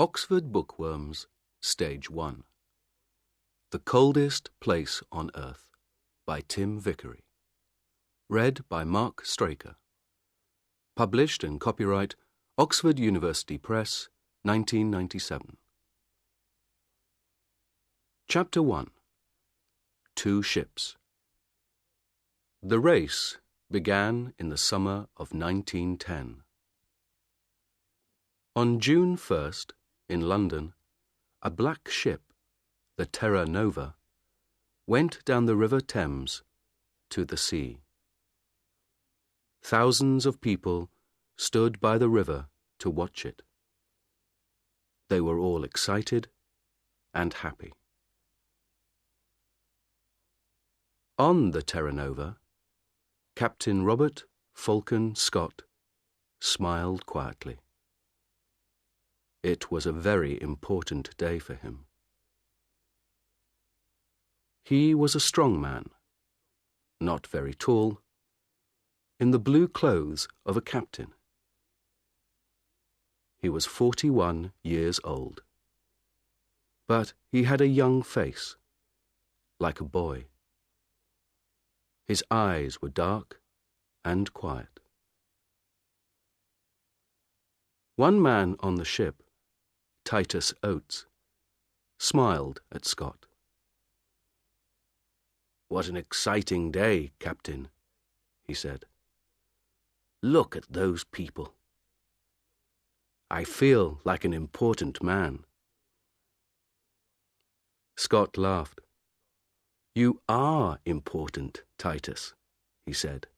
Oxford Bookworms, Stage 1. The Coldest Place on Earth, by Tim Vickery. Read by Mark Straker. Published and copyright Oxford University Press, 1997. Chapter 1. Two Ships. The race began in the summer of 1910. On June 1st, in London, a black ship, the Terra Nova, went down the River Thames to the sea. Thousands of people stood by the river to watch it. They were all excited and happy. On the Terra Nova, Captain Robert Falcon Scott smiled quietly. It was a very important day for him. He was a strong man, not very tall, in the blue clothes of a captain. He was 41 years old, but he had a young face, like a boy. His eyes were dark and quiet. One man on the ship, Titus Oates, smiled at Scott. "What an exciting day, Captain," he said. "Look at those people. I feel like an important man." Scott laughed. "You are important, Titus," he said.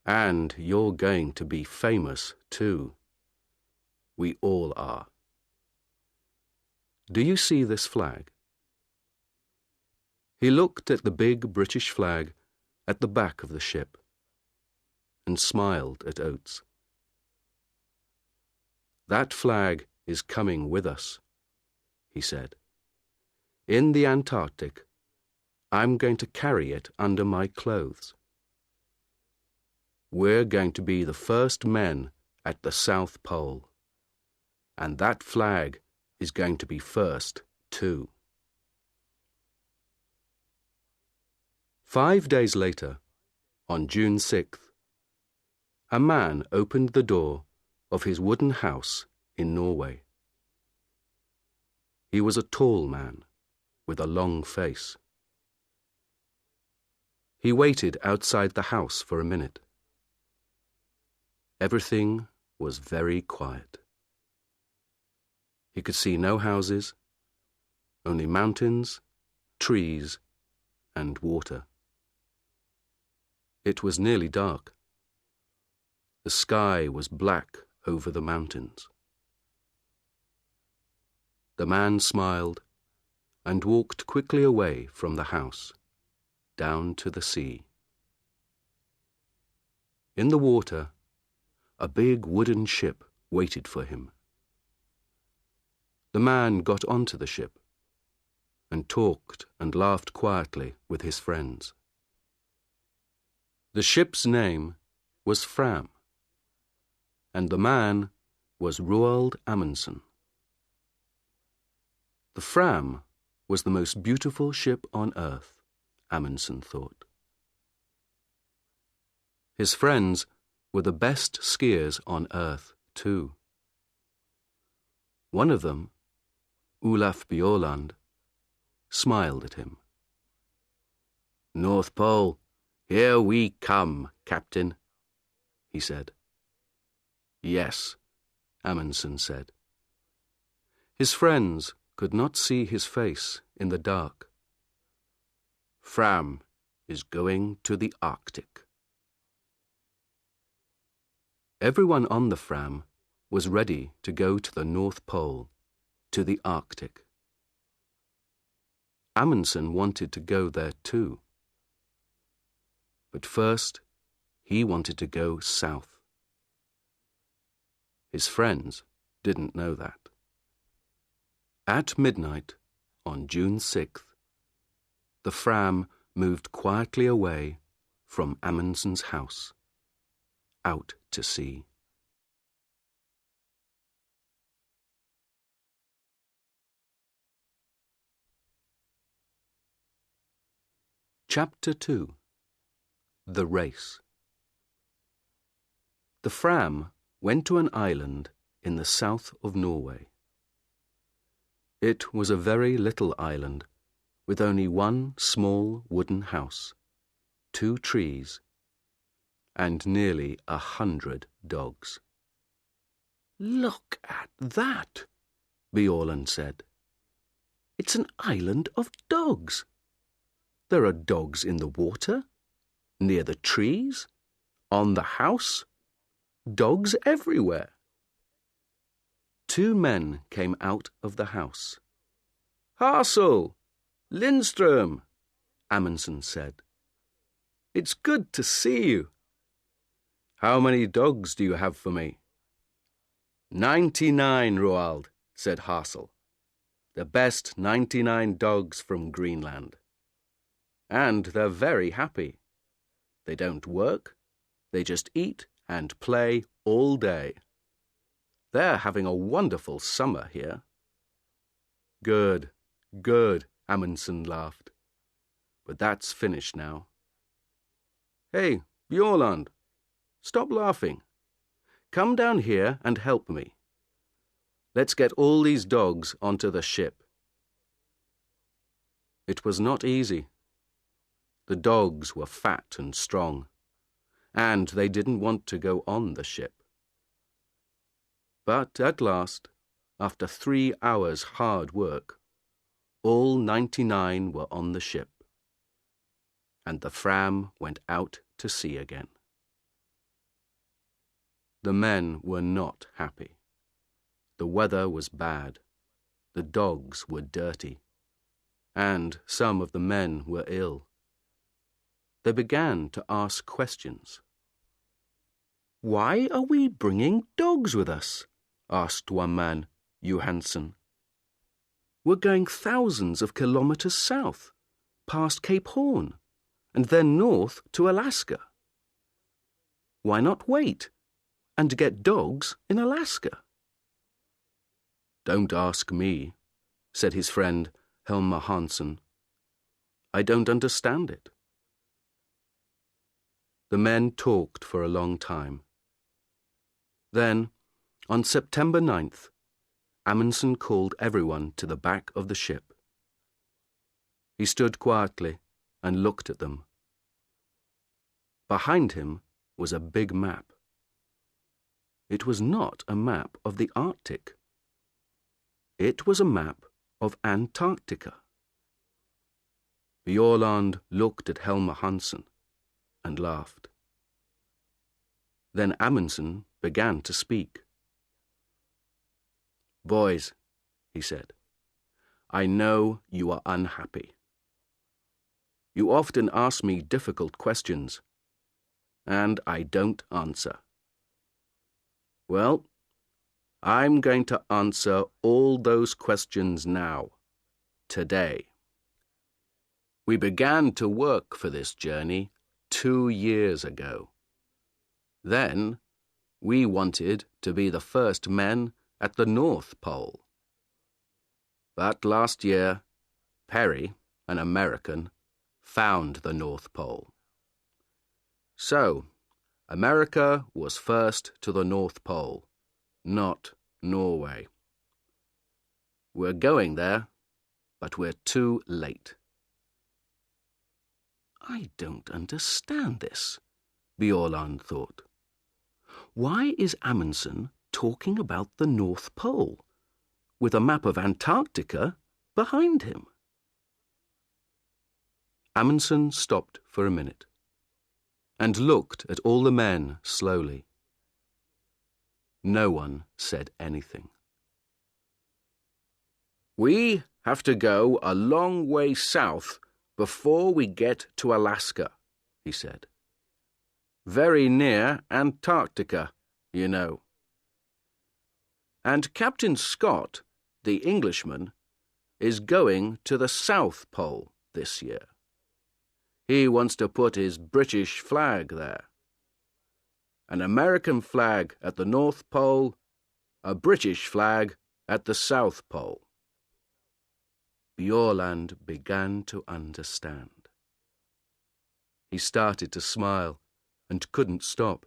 "And you're going to be famous, too. We all are. Do you see this flag?" He looked at the big British flag at the back of the ship and smiled at Oates. "That flag is coming with us," he said. "In the Antarctic, I'm going to carry it under my clothes. We're going to be the first men at the South Pole, and that flag is going to be first, too." 5 days later, on June 6th, a man opened the door of his wooden house in Norway. He was a tall man with a long face. He waited outside the house for a minute. Everything was very quiet. He could see no houses, only mountains, trees, and water. It was nearly dark. The sky was black over the mountains. The man smiled and walked quickly away from the house, down to the sea. In the water, a big wooden ship waited for him. The man got onto the ship and talked and laughed quietly with his friends. The ship's name was Fram, and the man was Roald Amundsen. The Fram was the most beautiful ship on earth, Amundsen thought. His friends were the best skiers on earth, too. One of them, Olaf Bjaaland, smiled at him. "North Pole, here we come, Captain," he said. "Yes," Amundsen said. His friends could not see his face in the dark. "Fram is going to the Arctic." Everyone on the Fram was ready to go to the North Pole, to the Arctic. Amundsen wanted to go there too. But first, he wanted to go south. His friends didn't know that. At midnight, on June 6th, the Fram moved quietly away from Amundsen's house, out to sea. Chapter 2. The Race. The Fram went to an island in the south of Norway. It was a very little island, with only one small wooden house, 2 trees, and nearly 100 dogs. "Look at that," Bjaaland said. "It's an island of dogs. There are dogs in the water, near the trees, on the house, dogs everywhere." 2 men came out of the house. "Hassel! Lindström!" Amundsen said. "It's good to see you. How many dogs do you have for me?" 99, Roald," said Hassel. "The best 99 dogs from Greenland. And they're very happy. They don't work, they just eat and play all day. They're having a wonderful summer here." "Good, good," Amundsen laughed. "But that's finished now." "Hey, Bjaaland, stop laughing. Come down here and help me. Let's get all these dogs onto the ship." It was not easy. The dogs were fat and strong, and they didn't want to go on the ship. But at last, after 3 hours' hard work, all 99 were on the ship, and the Fram went out to sea again. The men were not happy. The weather was bad, the dogs were dirty, and some of the men were ill. They began to ask questions. "Why are we bringing dogs with us?" asked one man, Johansson. "We're going thousands of kilometers south, past Cape Horn, and then north to Alaska. Why not wait and get dogs in Alaska?" "Don't ask me," said his friend Helmer Hansen. "I don't understand it." The men talked for a long time. Then, on September 9th, Amundsen called everyone to the back of the ship. He stood quietly and looked at them. Behind him was a big map. It was not a map of the Arctic. It was a map of Antarctica. Bjaaland looked at Helmer Hansen and laughed. Then Amundsen began to speak. "Boys," he said, "I know you are unhappy. You often ask me difficult questions, and I don't answer. Well, I'm going to answer all those questions now, today. We began to work for this journey 2 years ago. Then, we wanted to be the first men at the North Pole. But last year, Perry, an American, found the North Pole. So, America was first to the North Pole, not Norway. We're going there, but we're too late." "I don't understand this," Bjaaland thought. "Why is Amundsen talking about the North Pole, with a map of Antarctica behind him?" Amundsen stopped for a minute, and looked at all the men slowly. No one said anything. "We have to go a long way south before we get to Alaska," he said. "Very near Antarctica, you know. And Captain Scott, the Englishman, is going to the South Pole this year. He wants to put his British flag there. An American flag at the North Pole, a British flag at the South Pole." Bjaaland began to understand. He started to smile and couldn't stop.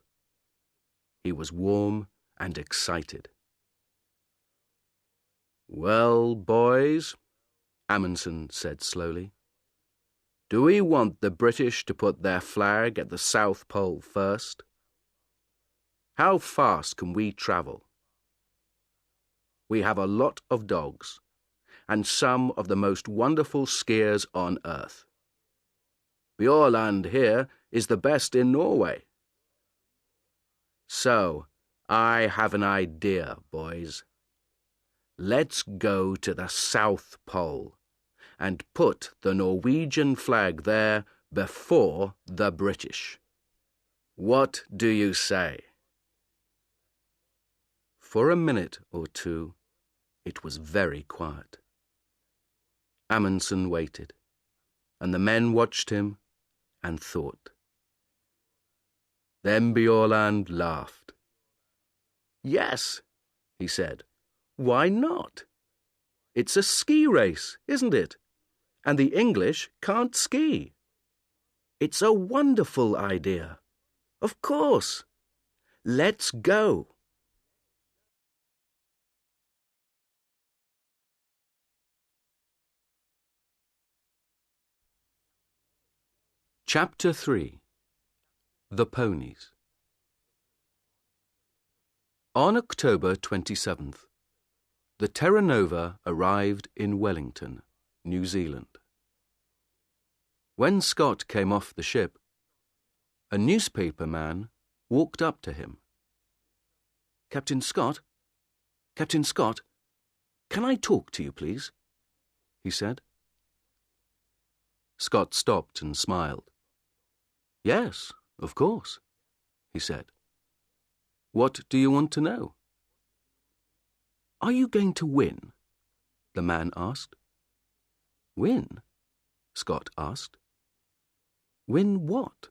He was warm and excited. "Well, boys," Amundsen said slowly, "do we want the British to put their flag at the South Pole first? How fast can we travel? We have a lot of dogs, and some of the most wonderful skiers on earth. Bjørland here is the best in Norway. So, I have an idea, boys. Let's go to the South Pole and put the Norwegian flag there before the British. What do you say?" For a minute or two, it was very quiet. Amundsen waited, and the men watched him and thought. Then Bjørland laughed. "Yes," he said. "Why not? It's a ski race, isn't it? And the English can't ski. It's a wonderful idea. Of course. Let's go." Chapter 3. The Ponies. On October 27th, the Terra Nova arrived in Wellington, New Zealand. When Scott came off the ship, a newspaper man walked up to him. Captain Scott, can I talk to you, please?" he said. Scott stopped and smiled. "Yes, of course," he said. "What do you want to know?" "Are you going to win?" the man asked. "Win?" Scott asked. "Win what?"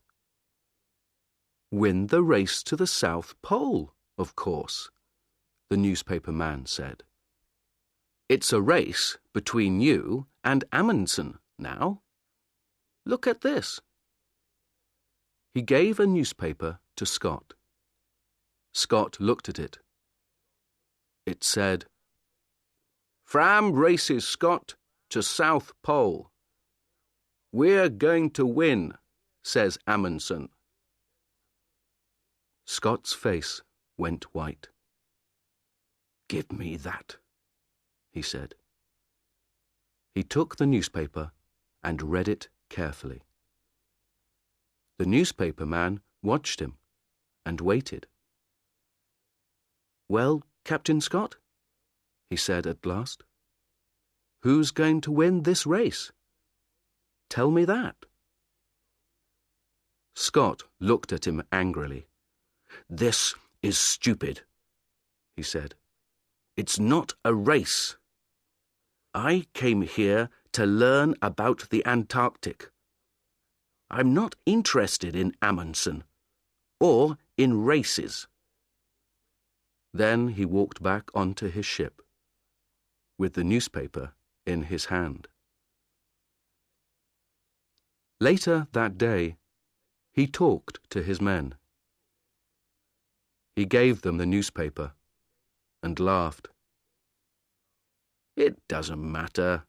"Win the race to the South Pole, of course," the newspaper man said. "It's a race between you and Amundsen now. Look at this." He gave a newspaper to Scott. Scott looked at it. It said, "Fram races Scott to South Pole. We're going to win, says Amundsen." Scott's face went white. "Give me that," he said. He took the newspaper and read it carefully. The newspaper man watched him and waited. "Well, Captain Scott," he said at last, "who's going to win this race? Tell me that." Scott looked at him angrily. "This is stupid," he said. "It's not a race. I came here to learn about the Antarctic. I'm not interested in Amundsen or in races." Then he walked back onto his ship, with the newspaper in his hand. Later that day, he talked to his men. He gave them the newspaper and laughed. "It doesn't matter,"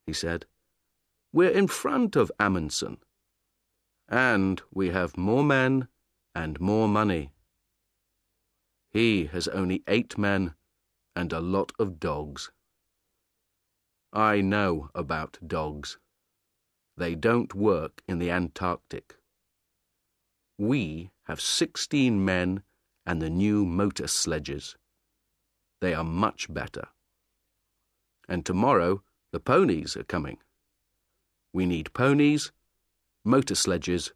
he said. "We're in front of Amundsen. And we have more men and more money. He has only 8 men and a lot of dogs. I know about dogs. They don't work in the Antarctic. We have 16 men and the new motor sledges. They are much better. And tomorrow the ponies are coming. We need ponies, motor sledges,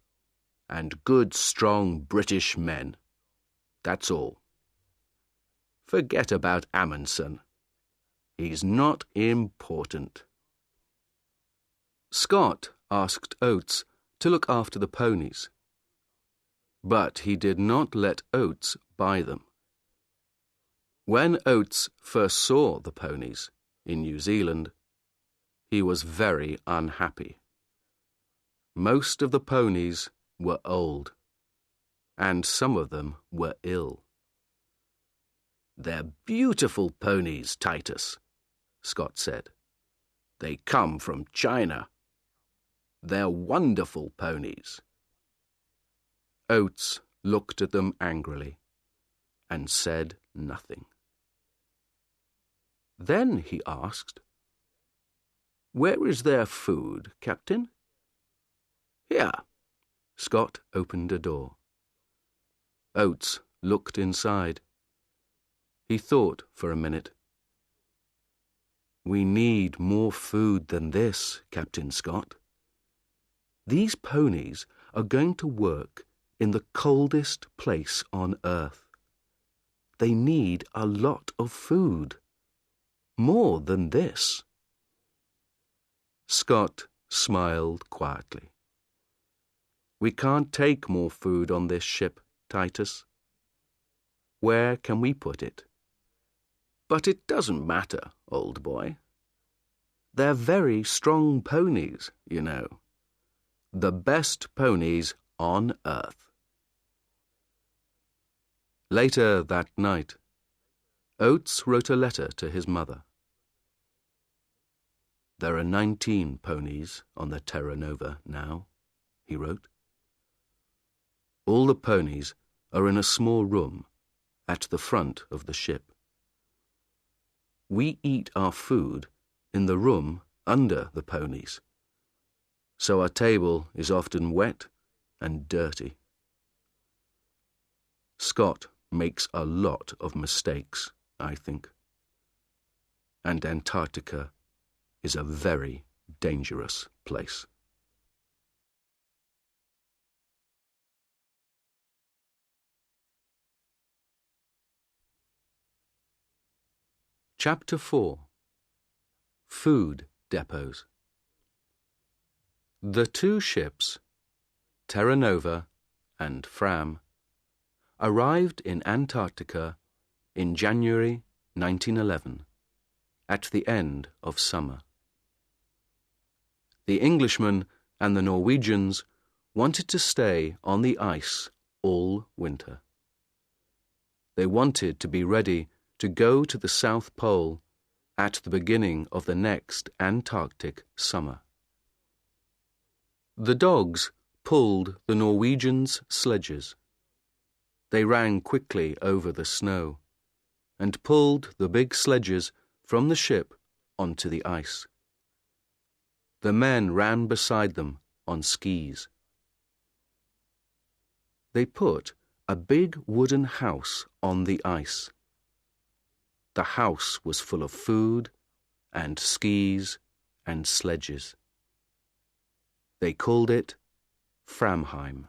and good, strong British men. That's all. Forget about Amundsen. He's not important." Scott asked Oates to look after the ponies, but he did not let Oates buy them. When Oates first saw the ponies in New Zealand, he was very unhappy. Most of the ponies were old, and some of them were ill. "They're beautiful ponies, Titus," Scott said. "They come from China. They're wonderful ponies." Oates looked at them angrily and said nothing. Then he asked, "Where is their food, Captain?" "Here." Scott opened a door. Oates looked inside. He thought for a minute. "We need more food than this, Captain Scott. These ponies are going to work in the coldest place on earth. They need a lot of food. More than this." Scott smiled quietly. "We can't take more food on this ship, Titus. Where can we put it?" "But it doesn't matter, old boy. They're very strong ponies, you know. The best ponies on earth." Later that night, Oates wrote a letter to his mother. "There are 19 ponies on the Terra Nova now," he wrote. "All the ponies are in a small room at the front of the ship. We eat our food in the room under the ponies, so our table is often wet and dirty. Scott makes a lot of mistakes, I think. And Antarctica is a very dangerous place." Chapter 4. Food Depots. The two ships, Terra Nova and Fram, arrived in Antarctica in January 1911, at the end of summer. The Englishmen and the Norwegians wanted to stay on the ice all winter. They wanted to be ready to go to the South Pole at the beginning of the next Antarctic summer. The dogs pulled the Norwegians' sledges. They ran quickly over the snow and pulled the big sledges from the ship onto the ice. The men ran beside them on skis. They put a big wooden house on the ice. The house was full of food and skis and sledges. They called it Framheim.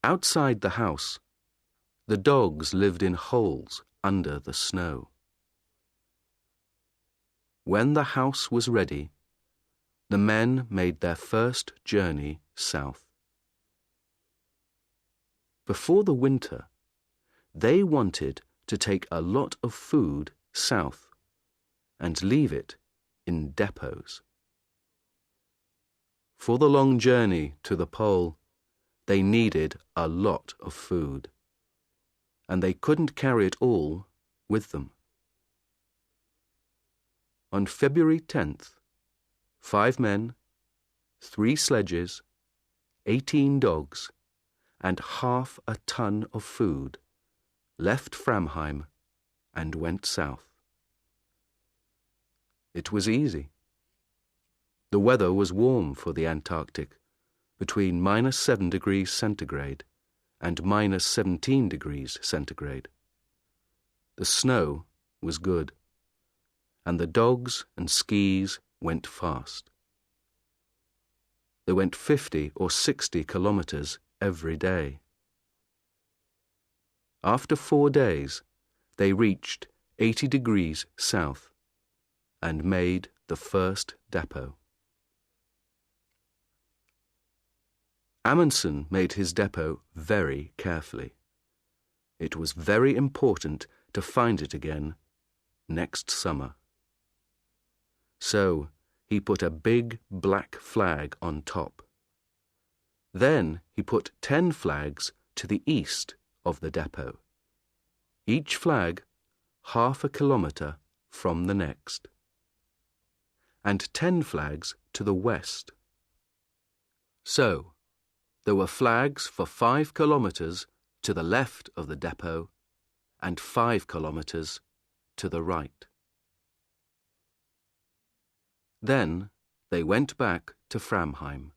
Outside the house, the dogs lived in holes under the snow. When the house was ready, the men made their first journey south. Before the winter, they wanted to take a lot of food south and leave it in depots. For the long journey to the pole, they needed a lot of food, and they couldn't carry it all with them. On February 10th, 5 men, 3 sledges, 18 dogs, and half a ton of food left Framheim and went south. It was easy. The weather was warm for the Antarctic, between -7 degrees centigrade and -17 degrees centigrade. The snow was good, and the dogs and skis went fast. They went 50 or 60 kilometers every day. After 4 days, they reached 80 degrees south and made the first depot. Amundsen made his depot very carefully. It was very important to find it again next summer. So he put a big black flag on top. Then he put 10 flags to the east of the depot, each flag half a kilometre from the next, and 10 flags to the west. So, there were flags for 5 kilometres to the left of the depot and 5 kilometres to the right. Then they went back to Framheim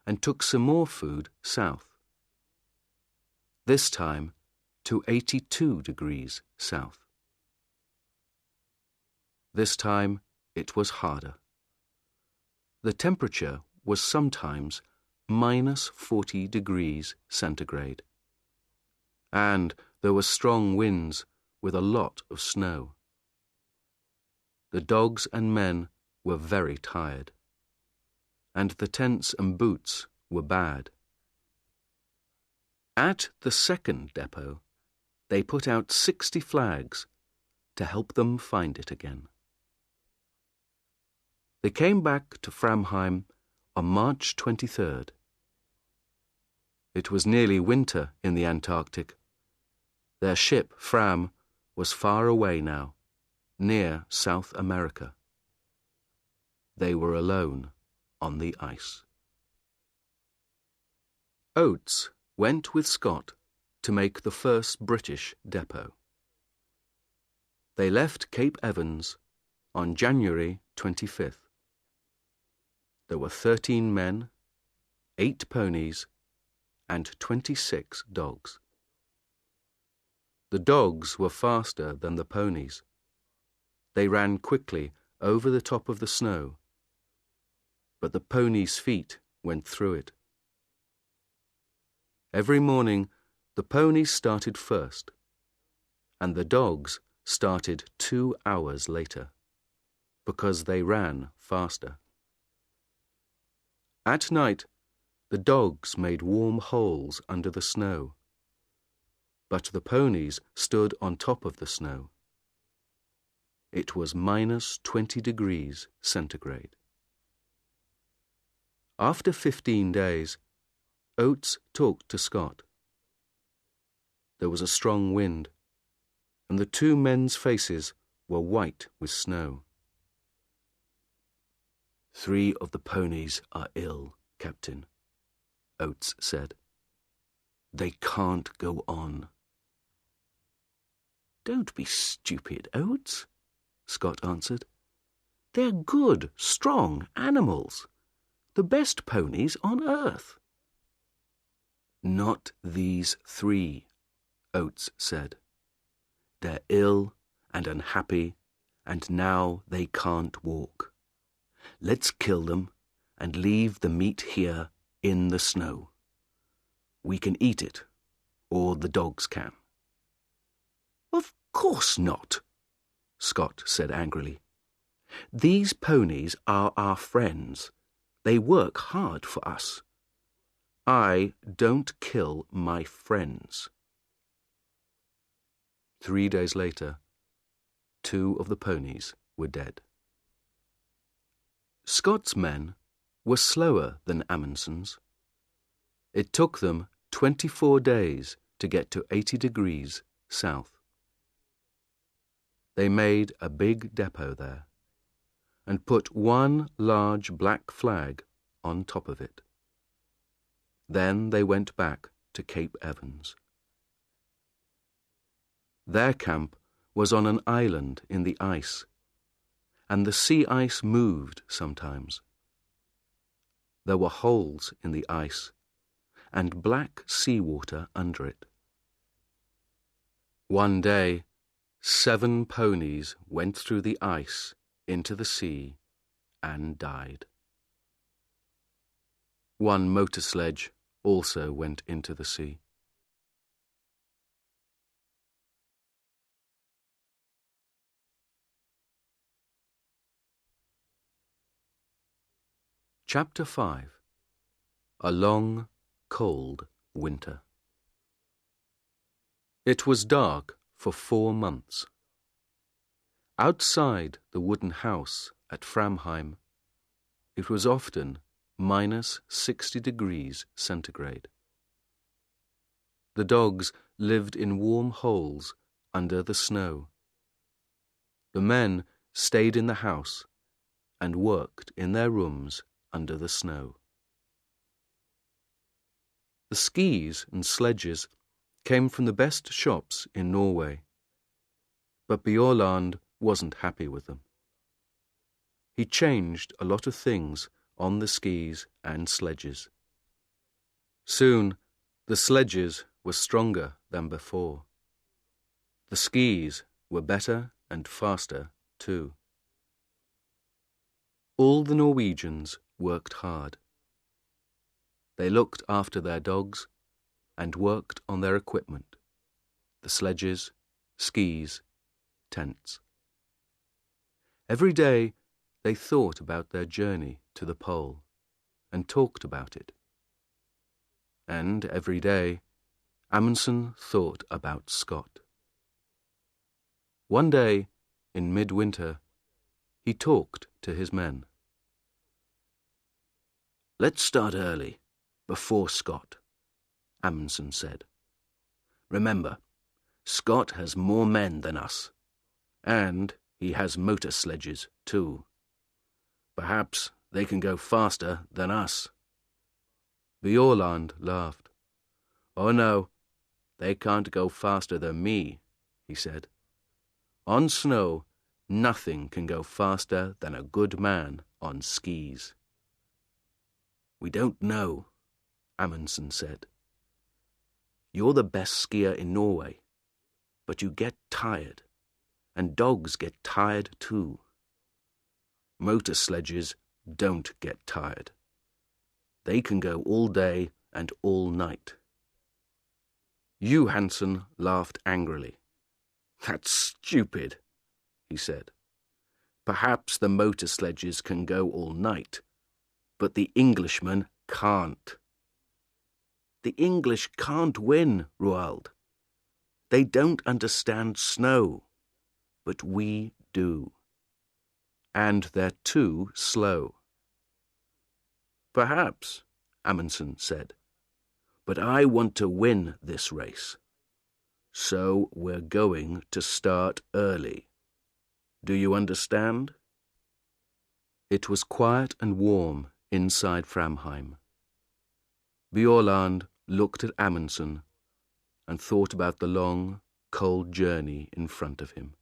and took some more food south, this time to 82 degrees south. This time it was harder. The temperature was sometimes -40 degrees centigrade, and there were strong winds with a lot of snow. The dogs and men were very tired, and the tents and boots were bad. At the second depot, they put out 60 flags to help them find it again. They came back to Framheim on March 23rd. It was nearly winter in the Antarctic. Their ship, Fram, was far away now, near South America. They were alone on the ice. Oates went with Scott to make the first British depot. They left Cape Evans on January 25th. There were 13 men, 8 ponies, and 26 dogs. The dogs were faster than the ponies. They ran quickly over the top of the snow, but the ponies' feet went through it. Every morning, the ponies started first, and the dogs started 2 hours later, because they ran faster. At night, the dogs made warm holes under the snow, but the ponies stood on top of the snow. It was -20 degrees centigrade. After 15 days, Oates talked to Scott. There was a strong wind, and the 2 men's faces were white with snow. 3 of the ponies are ill, Captain, Oates said. They can't go on. Don't be stupid, Oates, Scott answered. They're good, strong animals, the best ponies on earth. Not these 3, Oates said. They're ill and unhappy, and now they can't walk. Let's kill them and leave the meat here in the snow. We can eat it, or the dogs can. Of course not, Scott said angrily. These ponies are our friends. They work hard for us. I don't kill my friends. 3 days later, 2 of the ponies were dead. Scott's men were slower than Amundsen's. It took them 24 days to get to 80 degrees south. They made a big depot there and put 1 large black flag on top of it. Then they went back to Cape Evans. Their camp was on an island in the ice, and the sea ice moved sometimes. There were holes in the ice and black seawater under it. One day, 7 ponies went through the ice into the sea and died. 1 motor sledge also went into the sea. Chapter 5. A long, cold winter. It was dark for 4 months. Outside the wooden house at Framheim, it was often -60°C. The dogs lived in warm holes under the snow. The men stayed in the house and worked in their rooms under the snow. The skis and sledges came from the best shops in Norway, but Bjaaland wasn't happy with them. He changed a lot of things on the skis and sledges. Soon, the sledges were stronger than before. The skis were better and faster too. All the Norwegians worked hard. They looked after their dogs and worked on their equipment, the sledges, skis, tents. Every day they thought about their journey to the pole and talked about it. And every day Amundsen thought about Scott. One day, in midwinter, he talked to his men. "Let's start early, before Scott," Amundsen said. "Remember, Scott has more men than us, and he has motor sledges too. Perhaps they can go faster than us." Bjaaland laughed. "Oh no, they can't go faster than me," he said. "On snow, nothing can go faster than a good man on skis." "We don't know," Amundsen said. "You're the best skier in Norway, but you get tired, and dogs get tired too. Motor sledges don't get tired. They can go all day and all night." Johansen laughed angrily. "That's stupid," he said. "Perhaps the motor sledges can go all night, but the Englishmen can't." "The English can't win, Roald. They don't understand snow, but we do. And they're too slow." "Perhaps," Amundsen said, "but I want to win this race. So we're going to start early. Do you understand?" It was quiet and warm inside Framheim. Bjaaland looked at Amundsen and thought about the long, cold journey in front of him.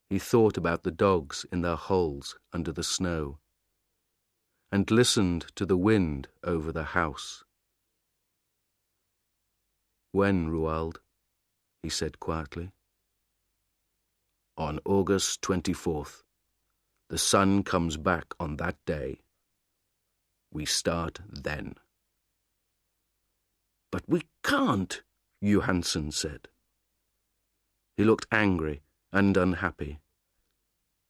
He thought about the dogs in their holes under the snow and listened to the wind over the house. "When, Roald?" he said quietly. "On August 24th. The sun comes back on that day. We start then." "But we can't," Johansen said. He looked angry and unhappy.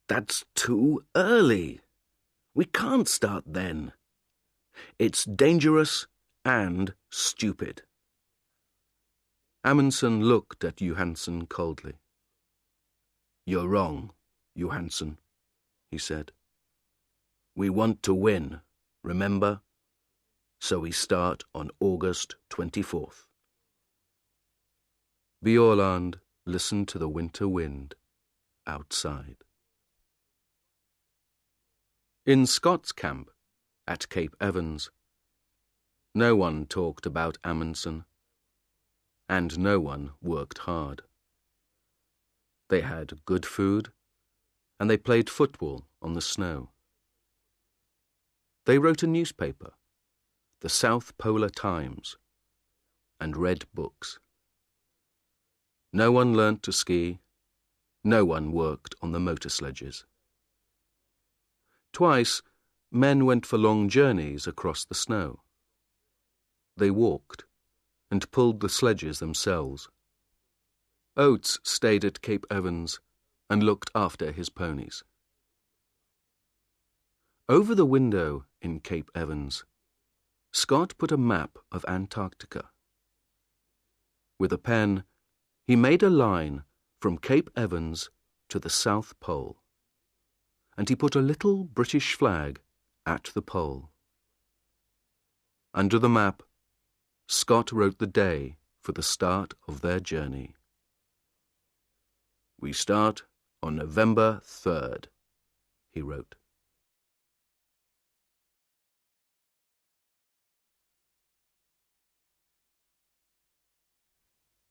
"That's too early. We can't start then. It's dangerous and stupid." Amundsen looked at Johansen coldly. "You're wrong, Johansen," he said. "We want to win, remember? So we start on August 24th. Bjaaland listened to the winter wind outside. In Scott's camp at Cape Evans, no one talked about Amundsen, and no one worked hard. They had good food, and they played football on the snow. They wrote a newspaper, the South Polar Times, and read books. No one learnt to ski, no one worked on the motor sledges. Twice, men went for long journeys across the snow. They walked and pulled the sledges themselves. Oates stayed at Cape Evans and looked after his ponies. Over the window in Cape Evans, Scott put a map of Antarctica. With a pen, he made a line from Cape Evans to the South Pole, and he put a little British flag at the pole. Under the map, Scott wrote the day for the start of their journey. "We start on November 3rd, he wrote.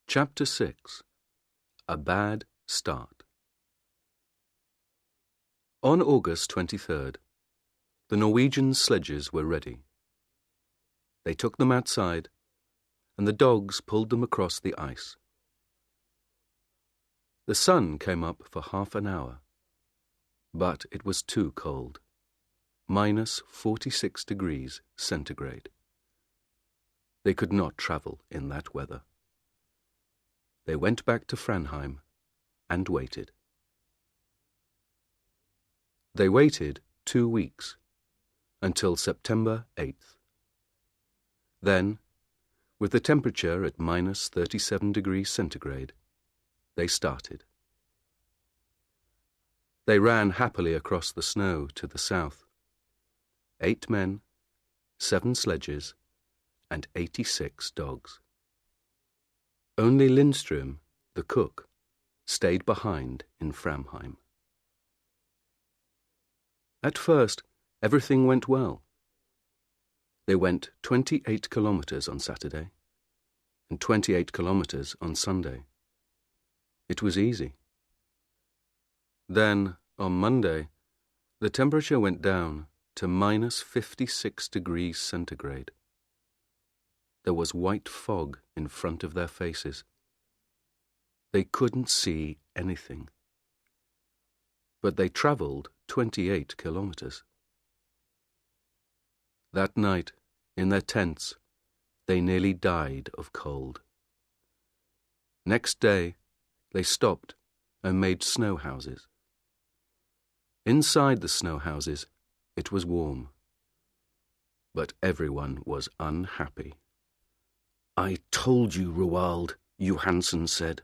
Chapter 6. A Bad Start. On August 23rd, the Norwegian sledges were ready. They took them outside, and the dogs pulled them across the ice. The sun came up for half an hour, but it was too cold, -46°C. They could not travel in that weather. They went back to Framheim and waited. They waited 2 weeks, until September 8th. Then, with the temperature at -37°C, they started. They ran happily across the snow to the south. 8 men, 7 sledges, and 86 dogs. Only Lindström, the cook, stayed behind in Framheim. At first, everything went well. They went 28 kilometers on Saturday and 28 kilometers on Sunday. It was easy. Then, on Monday, the temperature went down to -56°C. There was white fog in front of their faces. They couldn't see anything. But they travelled 28 kilometers. That night, in their tents, they nearly died of cold. Next day, they stopped and made snow houses. Inside the snow houses, it was warm. But everyone was unhappy. "I told you, Roald," Johansen said.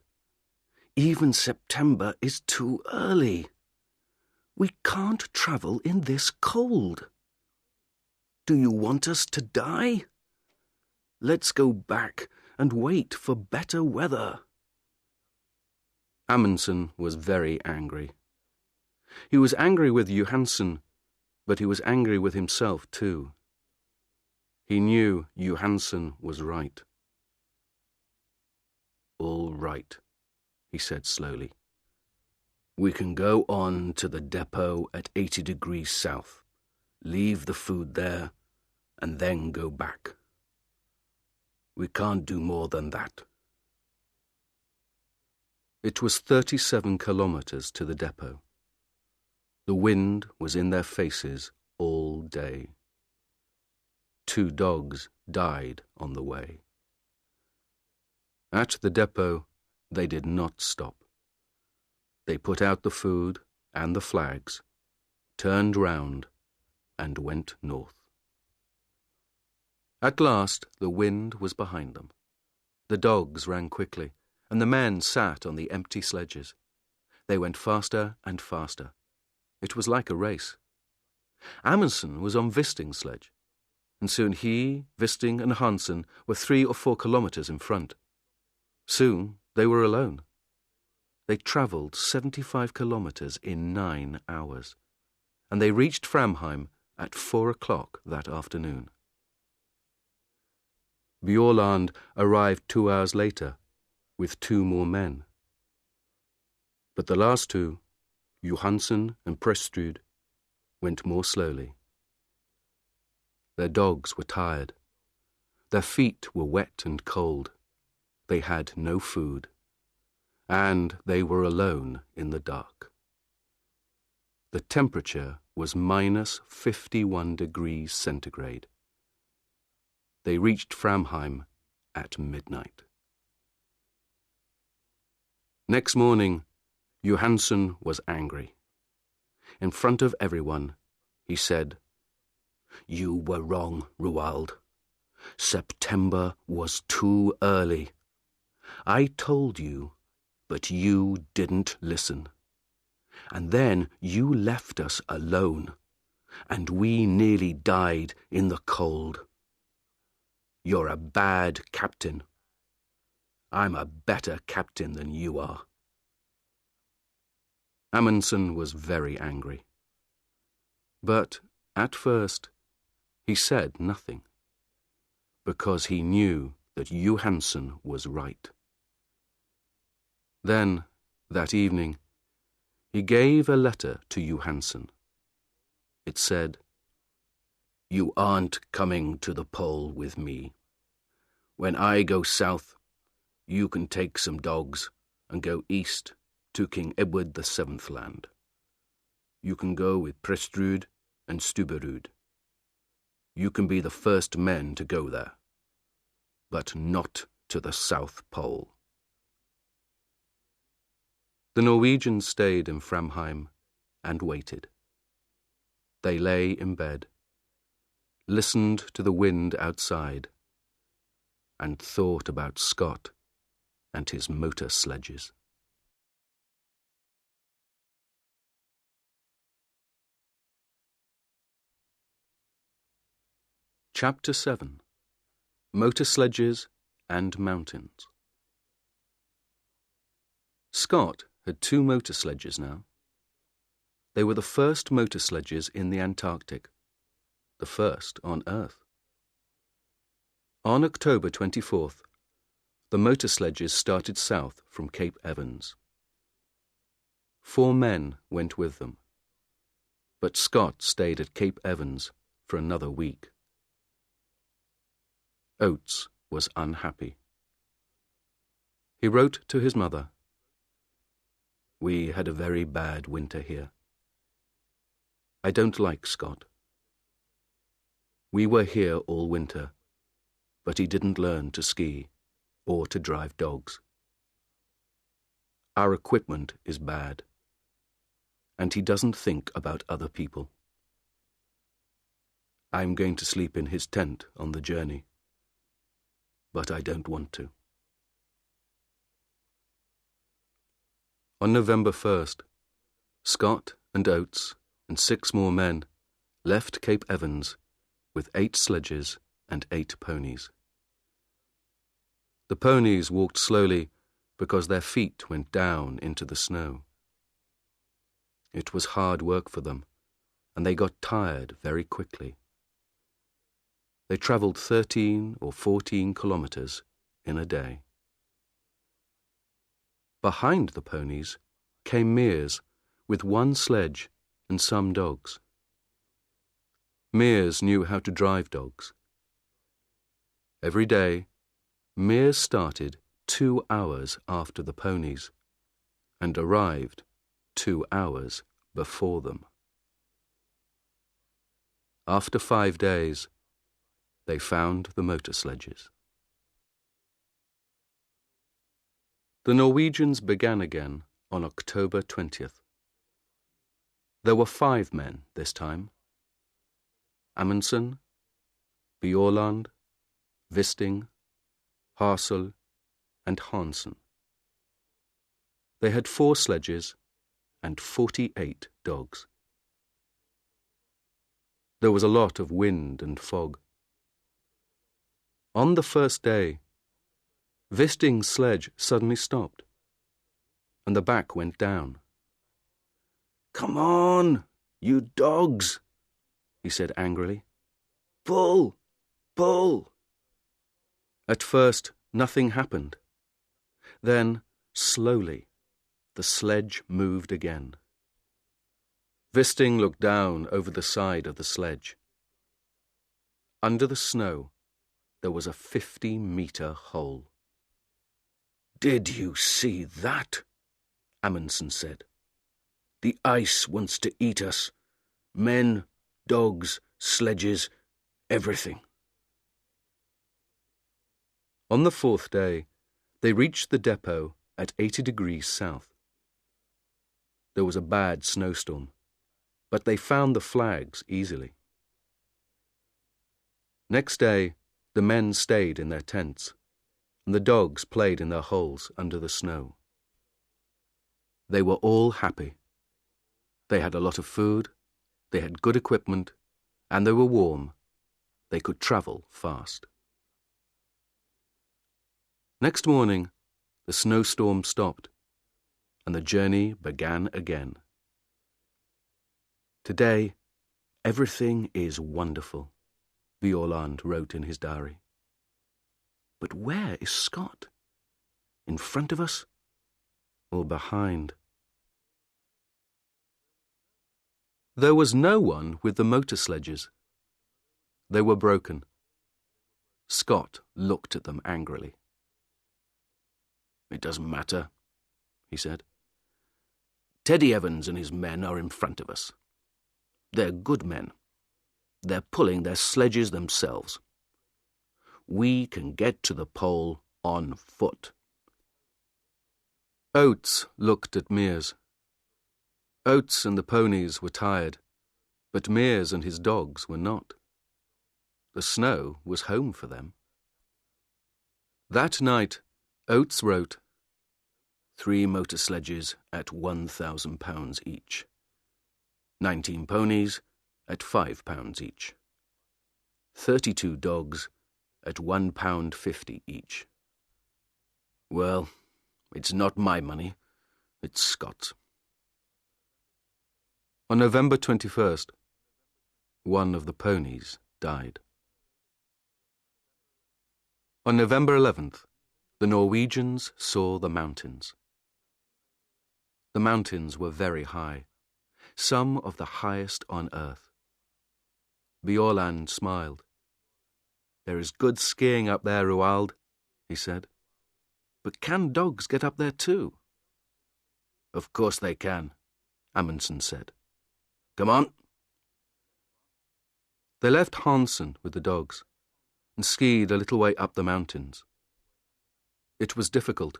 "Even September is too early. We can't travel in this cold. Do you want us to die? Let's go back and wait for better weather." Amundsen was very angry. He was angry with Johansen, but he was angry with himself too. He knew Johansen was right. "All right," he said slowly. "We can go on to the depot at 80° south, leave the food there, and then go back. We can't do more than that." It was 37 kilometers to the depot. The wind was in their faces all day. 2 dogs died on the way. At the depot, they did not stop. They put out the food and the flags, turned round, and went north. At last, the wind was behind them. The dogs ran quickly, and the men sat on the empty sledges. They went faster and faster. It was like a race. Amundsen was on Wisting's sledge, and soon he, Wisting, and Hansen were 3 or 4 kilometers in front. Soon they were alone. They travelled 75 kilometers in 9 hours, and they reached Framheim at 4 o'clock that afternoon. Bjaaland arrived 2 hours later with 2 more men. But the last 2, Johansen and Prestrud, went more slowly. Their dogs were tired. Their feet were wet and cold. They had no food, and they were alone in the dark. The temperature was -51°C. They reached Framheim at midnight. Next morning, Johansen was angry. In front of everyone, he said, "You were wrong, Roald. September was too early. I told you, but you didn't listen. And then you left us alone, and we nearly died in the cold. You're a bad captain. I'm a better captain than you are." Amundsen was very angry. But at first he said nothing, because he knew that Johansen was right. Then, that evening, he gave a letter to Johansen. It said, "You aren't coming to the pole with me. When I go south, you can take some dogs and go east to King Edward VII land. You can go with Prestrud and Stubberud. You can be the first men to go there, but not to the South Pole." The Norwegians stayed in Framheim and waited. They lay in bed, listened to the wind outside, and thought about Scott and his motor sledges. Chapter 7. Motor Sledges and Mountains. Scott had 2 motor sledges now. They were the first motor sledges in the Antarctic, the first on Earth. On October 24th, the motor sledges started south from Cape Evans. 4 men went with them, but Scott stayed at Cape Evans for another week. Oates was unhappy. He wrote to his mother, "We had a very bad winter here. I don't like Scott. We were here all winter, but he didn't learn to ski or to drive dogs. Our equipment is bad, and he doesn't think about other people. I'm going to sleep in his tent on the journey, but I don't want to." On November 1st, Scott and Oates and 6 more men left Cape Evans with 8 sledges and 8 ponies. The ponies walked slowly because their feet went down into the snow. It was hard work for them, and they got tired very quickly. They travelled 13 or 14 kilometres in a day. Behind the ponies came Mears with 1 sledge and some dogs. Mears knew how to drive dogs. Every day, Mears started 2 hours after the ponies and arrived 2 hours before them. After 5 days, they found the motor sledges. The Norwegians began again on October 20th. There were 5 men this time: Amundsen, Bjaaland, Wisting, Harsel, and Hansen. They had 4 sledges and 48 dogs. There was a lot of wind and fog. On the first day, Wisting's sledge suddenly stopped, and the back went down. "Come on, you dogs," he said angrily. "Pull, pull." At first, nothing happened. Then, slowly, the sledge moved again. Wisting looked down over the side of the sledge. Under the snow, there was a 50-metre hole. "Did you see that?" Amundsen said. "The ice wants to eat us. Men, dogs, sledges, everything." On the 4th day, they reached the depot at 80 degrees south. There was a bad snowstorm, but they found the flags easily. Next day, the men stayed in their tents, and the dogs played in their holes under the snow. They were all happy, They had a lot of food, they had good equipment, and they were warm. They could travel fast. Next morning, the snowstorm stopped, and the journey began again. Today, everything is wonderful, Bjaaland wrote in his diary. But where is Scott? In front of us or behind? There was no one with the motor sledges. They were broken. Scott looked at them angrily. "It doesn't matter," he said. "Teddy Evans and his men are in front of us. They're good men. They're pulling their sledges themselves. We can get to the pole on foot." Oates looked at Mears. Oates and the ponies were tired, but Mears and his dogs were not. The snow was home for them. That night, Oates wrote, 3 motor sledges at £1,000 each. 19 ponies at £5 each. 32 dogs at £1.50 each. Well, it's not my money, it's Scott's. On November 21st, one of the ponies died. On November 11th, the Norwegians saw the mountains. The mountains were very high, some of the highest on earth. Bjaaland smiled. "There is good skiing up there, Roald," he said. "But can dogs get up there too?" "Of course they can," Amundsen said. "Come on." They left Hansen with the dogs and skied a little way up the mountains. It was difficult,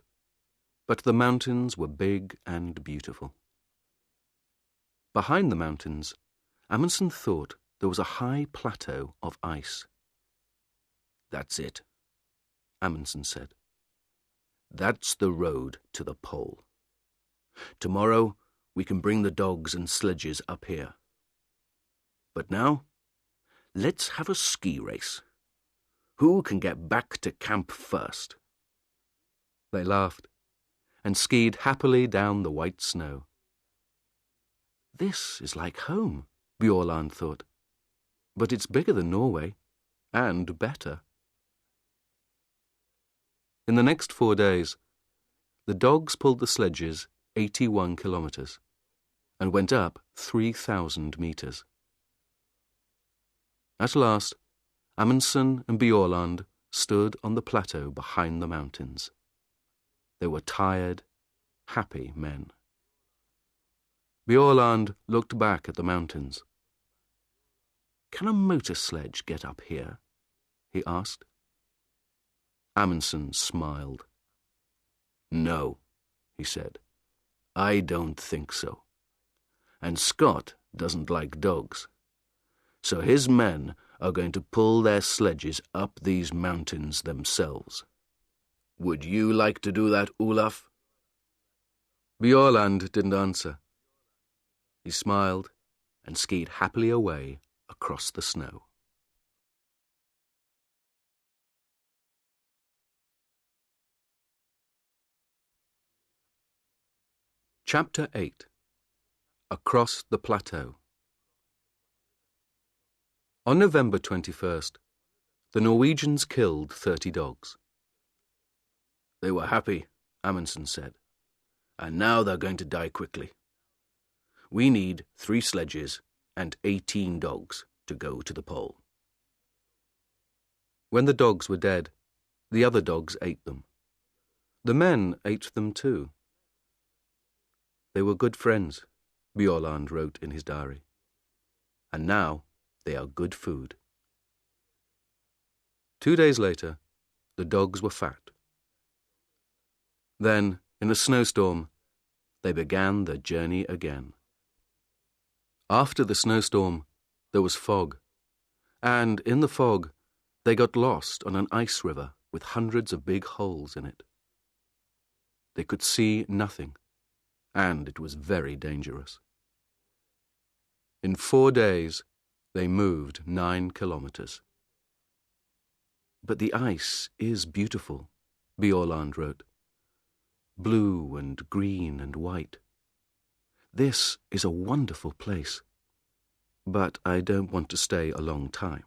but the mountains were big and beautiful. Behind the mountains, Amundsen thought there was a high plateau of ice. "That's it," Amundsen said. "That's the road to the pole. Tomorrow we can bring the dogs and sledges up here. But now, let's have a ski race. Who can get back to camp first?" They laughed and skied happily down the white snow. "This is like home," Bjaaland thought. "But it's bigger than Norway, and better." In the next 4 days, the dogs pulled the sledges 81 kilometres and went up 3,000 metres. At last, Amundsen and Bjaaland stood on the plateau behind the mountains. They were tired, happy men. Bjaaland looked back at the mountains. "Can a motor sledge get up here?" he asked. Amundsen smiled. "No," he said. "I don't think so. And Scott doesn't like dogs. So his men are going to pull their sledges up these mountains themselves. Would you like to do that, Olaf?" Bjaaland didn't answer. He smiled and skied happily away across the snow. Chapter 8. Across the Plateau. On November 21st, the Norwegians killed 30 dogs. "They were happy," Amundsen said, "and now they're going to die quickly. We need 3 sledges and 18 dogs to go to the pole." When the dogs were dead, the other dogs ate them. The men ate them too. They were good friends, Bjaaland wrote in his diary. And now they are good food. 2 days later, the dogs were fat. Then, in a snowstorm, they began their journey again. After the snowstorm, there was fog, and in the fog, they got lost on an ice river with hundreds of big holes in it. They could see nothing, and it was very dangerous. In 4 days, they moved 9 kilometers. But the ice is beautiful, Bjaaland wrote. Blue and green and white. This is a wonderful place, but I don't want to stay a long time.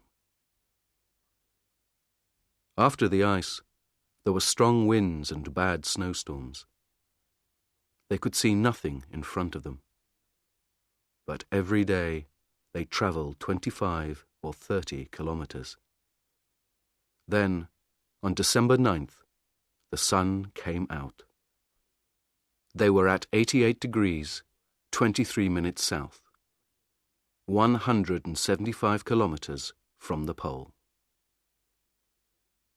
After the ice, there were strong winds and bad snowstorms. They could see nothing in front of them. But every day they travelled 25 or 30 kilometers. Then, on December 9th, the sun came out. They were at 88 degrees, 23 minutes south, 175 kilometers from the pole.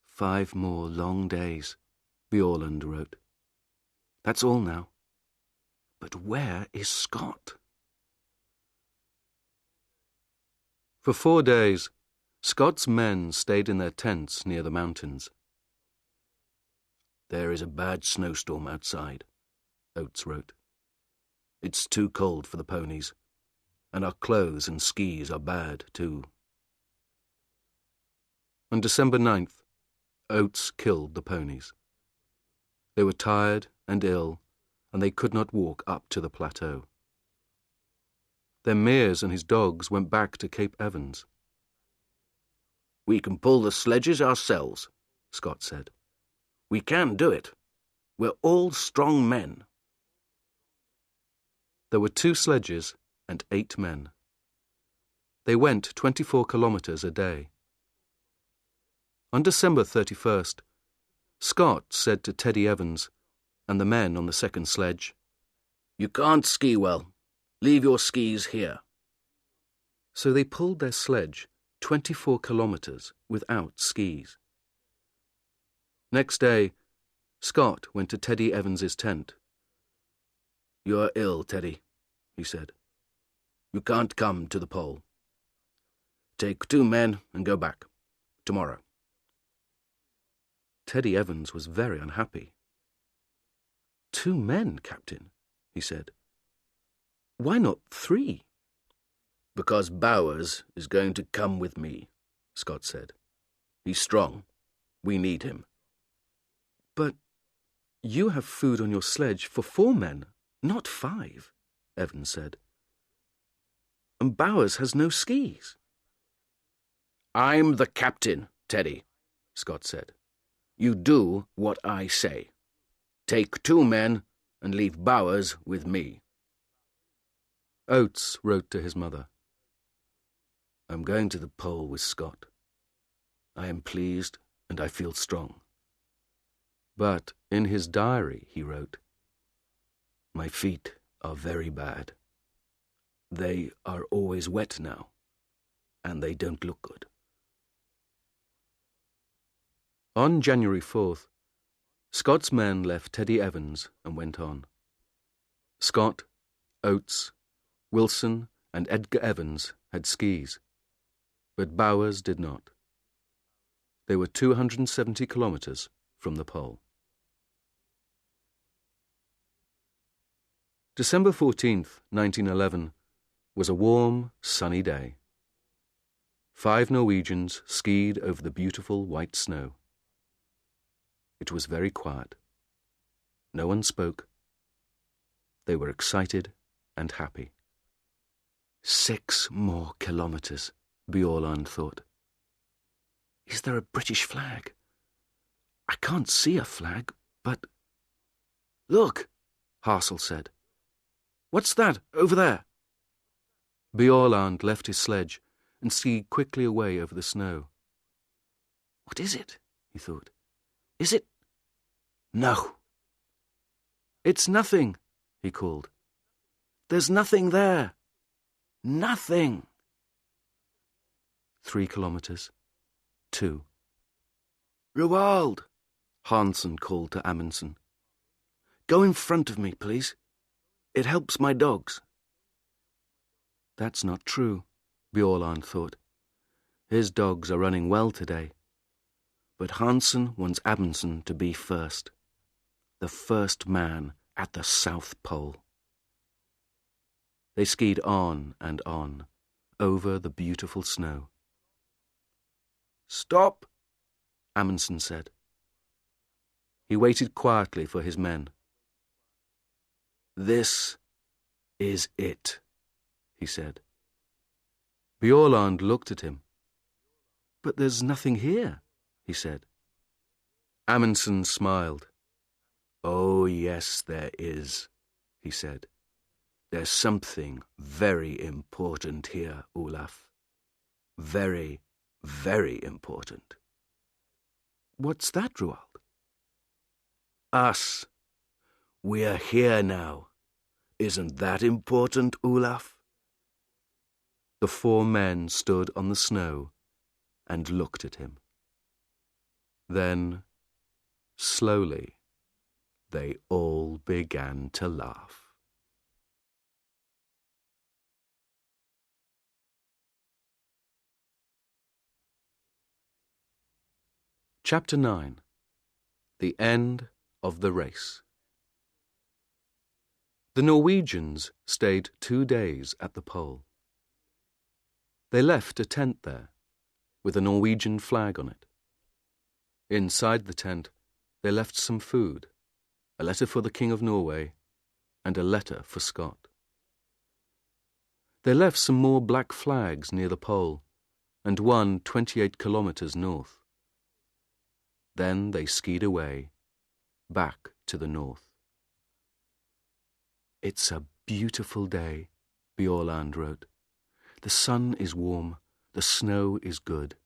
5 more long days, Bjaaland wrote. That's all now. But where is Scott? For 4 days, Scott's men stayed in their tents near the mountains. There is a bad snowstorm outside, Oates wrote. It's too cold for the ponies, and our clothes and skis are bad too. On December 9th, Oates killed the ponies. They were tired and ill, and they could not walk up to the plateau. Then Mears and his dogs went back to Cape Evans. We can pull the sledges ourselves, Scott said. We can do it. We're all strong men. There were 2 sledges and 8 men. They went 24 kilometers a day. On December 31st, Scott said to Teddy Evans and the men on the second sledge, You can't ski well. Leave your skis here. So they pulled their sledge 24 kilometers without skis. Next day, Scott went to Teddy Evans's tent. You're ill, Teddy, he said. You can't come to the pole. Take 2 men and go back. Tomorrow. Teddy Evans was very unhappy. 2 men, Captain, he said. Why not 3? Because Bowers is going to come with me, Scott said. He's strong. We need him. But you have food on your sledge for 4 men, not 5, Evans said. And Bowers has no skis. I'm the captain, Teddy, Scott said. You do what I say. Take 2 men and leave Bowers with me. Oates wrote to his mother. I'm going to the pole with Scott. I am pleased and I feel strong. But in his diary he wrote, My feet are very bad. They are always wet now, and they don't look good. On January 4th, Scott's men left Teddy Evans and went on. Scott, Oates, Wilson and Edgar Evans had skis, but Bowers did not. They were 270 kilometers from the pole. December 14th, 1911, was a warm, sunny day. 5 Norwegians skied over the beautiful white snow. It was very quiet. No one spoke. They were excited and happy. 6 more kilometers, Bjaaland thought. Is there a British flag? I can't see a flag, but... Look, Hassel said. What's that over there? Bjaaland left his sledge and skied quickly away over the snow. What is it? He thought. Is it? No. It's nothing, he called. There's nothing there. Nothing. 3 kilometers. 2. Roald, Hansen called to Amundsen. Go in front of me, please. It helps my dogs. That's not true, Bjaaland thought. His dogs are running well today. But Hansen wants Amundsen to be first. The first man at the South Pole. They skied on and on, over the beautiful snow. "Stop," Amundsen said. He waited quietly for his men. "This is it," he said. Bjaaland looked at him. "But there's nothing here," he said. Amundsen smiled. "Oh, yes, there is," he said. "There's something very important here, Olaf. Very, very important." "What's that, Roald?" "Us. We're here now. Isn't that important, Olaf?" The four men stood on the snow and looked at him. Then, slowly, they all began to laugh. Chapter 9. The End of the Race. The Norwegians stayed 2 days at the pole. They left a tent there, with a Norwegian flag on it. Inside the tent, they left some food, a letter for the King of Norway, and a letter for Scott. They left some more black flags near the pole, and one 28 kilometers north. Then they skied away, back to the north. "It's a beautiful day," Bjaaland wrote. "The sun is warm, the snow is good.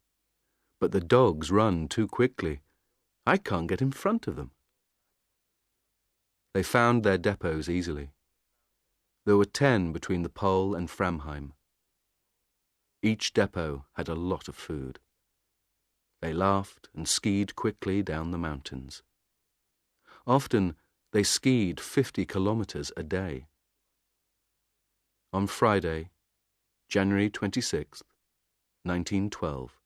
But the dogs run too quickly. I can't get in front of them." They found their depots easily. There were 10 between the pole and Framheim. Each depot had a lot of food. They laughed and skied quickly down the mountains. Often they skied 50 kilometers a day. On Friday, January 26th, 1912,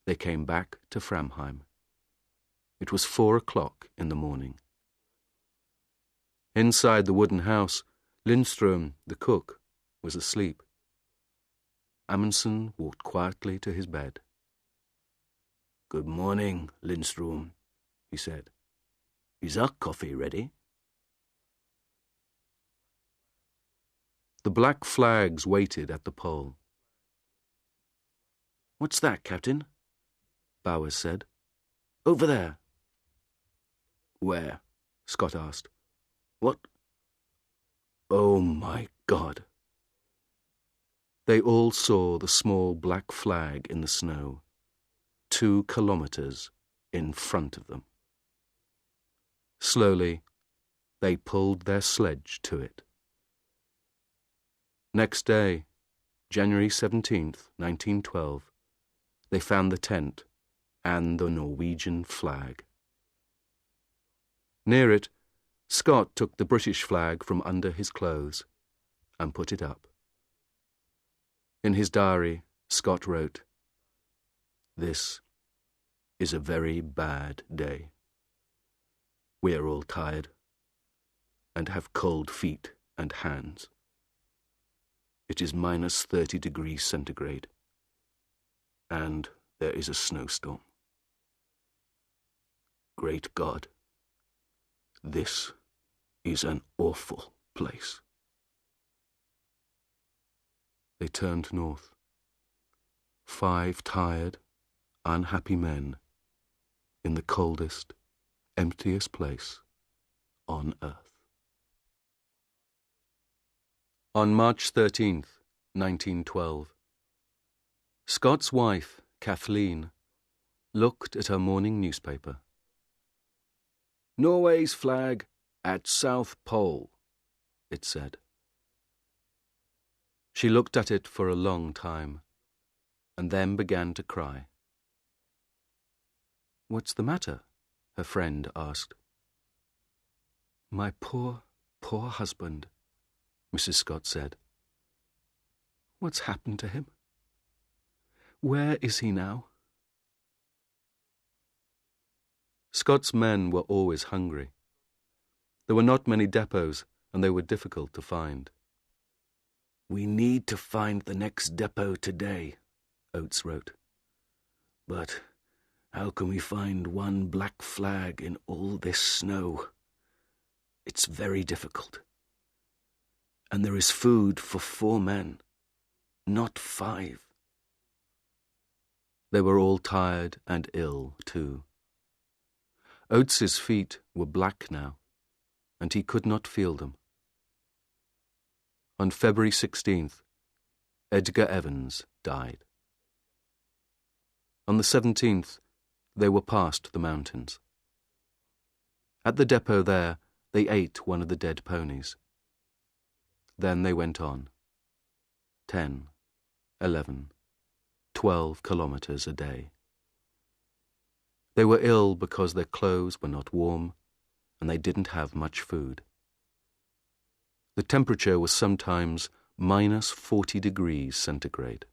they came back to Framheim. It was 4 o'clock in the morning. Inside the wooden house, Lindström, the cook, was asleep. Amundsen walked quietly to his bed. "Good morning, Lindström," he said. "Is our coffee ready?" The black flags waited at the pole. "What's that, Captain?" Bowers said. "Over there." "Where?" Scott asked. "What? Oh, my God." They all saw the small black flag in the snow, 2 kilometers in front of them. Slowly, they pulled their sledge to it. Next day, January 17th, 1912, they found the tent and the Norwegian flag. Near it, Scott took the British flag from under his clothes and put it up. In his diary, Scott wrote, "This is a very bad day. We are all tired and have cold feet and hands. It is minus 30 degrees centigrade, and there is a snowstorm. Great God, this is an awful place." They turned north. 5 tired, unhappy men in the coldest, emptiest place on earth. On March 13th, 1912, Scott's wife, Kathleen, looked at her morning newspaper. "Norway's flag at South Pole," it said. She looked at it for a long time, and then began to cry. "What's the matter?" her friend asked. "My poor, poor husband," Mrs. Scott said. "What's happened to him? Where is he now?" Scott's men were always hungry. There were not many depots, and they were difficult to find. "We need to find the next depot today," Oates wrote. "But how can we find one black flag in all this snow? It's very difficult. And there is food for 4 men, not 5. They were all tired and ill, too. Oates's feet were black now, and he could not feel them. On February 16th, Edgar Evans died. On the 17th, they were past the mountains. At the depot there, they ate one of the dead ponies. Then they went on. 10, 11, 12 kilometers a day. They were ill because their clothes were not warm, and they didn't have much food. The temperature was sometimes minus 40 degrees centigrade.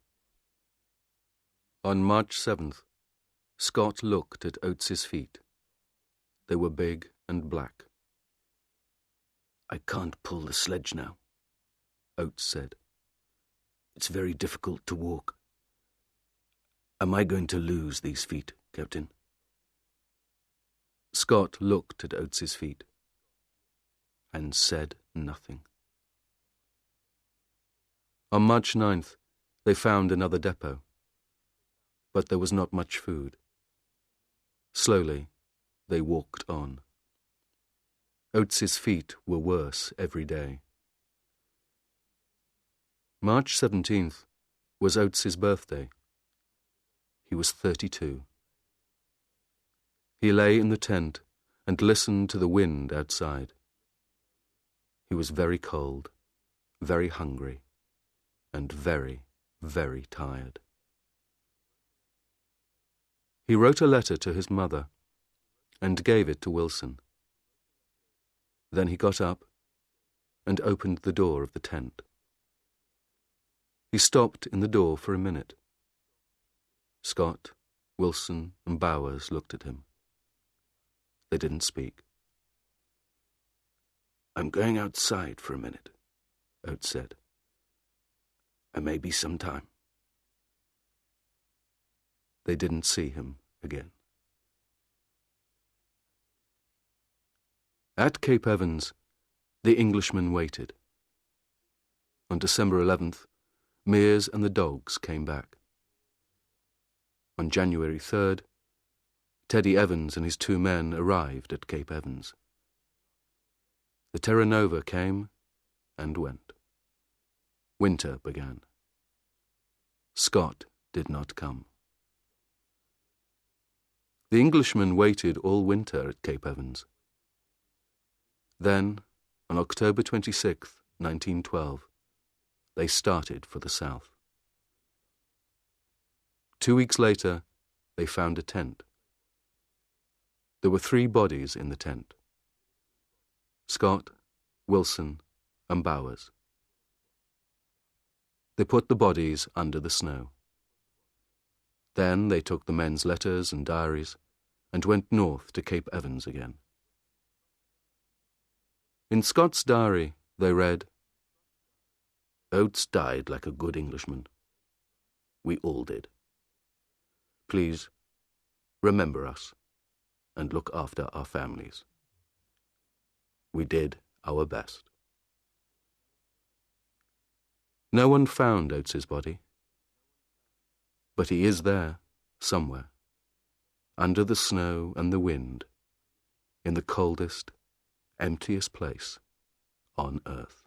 On March 7th, Scott looked at Oates's feet. They were big and black. "I can't pull the sledge now," Oates said. "It's very difficult to walk. Am I going to lose these feet, Captain?" Scott looked at Oates's feet and said nothing. On March 9th, they found another depot, but there was not much food. Slowly, they walked on. Oates's feet were worse every day. March 17th was Oates's birthday. He was 32. He lay in the tent and listened to the wind outside. He was very cold, very hungry, and very, very tired. He wrote a letter to his mother and gave it to Wilson. Then he got up and opened the door of the tent. He stopped in the door for a minute. Scott, Wilson, and Bowers looked at him. They didn't speak. "I'm going outside for a minute," Oates said. "I may be some time." They didn't see him again. At Cape Evans, the Englishmen waited. On December 11th, Mears and the dogs came back. On January 3rd, Teddy Evans and his 2 men arrived at Cape Evans. The Terra Nova came and went. Winter began. Scott did not come. The Englishmen waited all winter at Cape Evans. Then, on October 26th, 1912, they started for the south. 2 weeks later, they found a tent. There were 3 bodies in the tent: Scott, Wilson, and Bowers. They put the bodies under the snow. Then they took the men's letters and diaries and went north to Cape Evans again. In Scott's diary, they read, "Oates died like a good Englishman. We all did. Please, remember us and look after our families. We did our best." No one found Oates's body, but he is there, somewhere, under the snow and the wind, in the coldest, emptiest place on earth.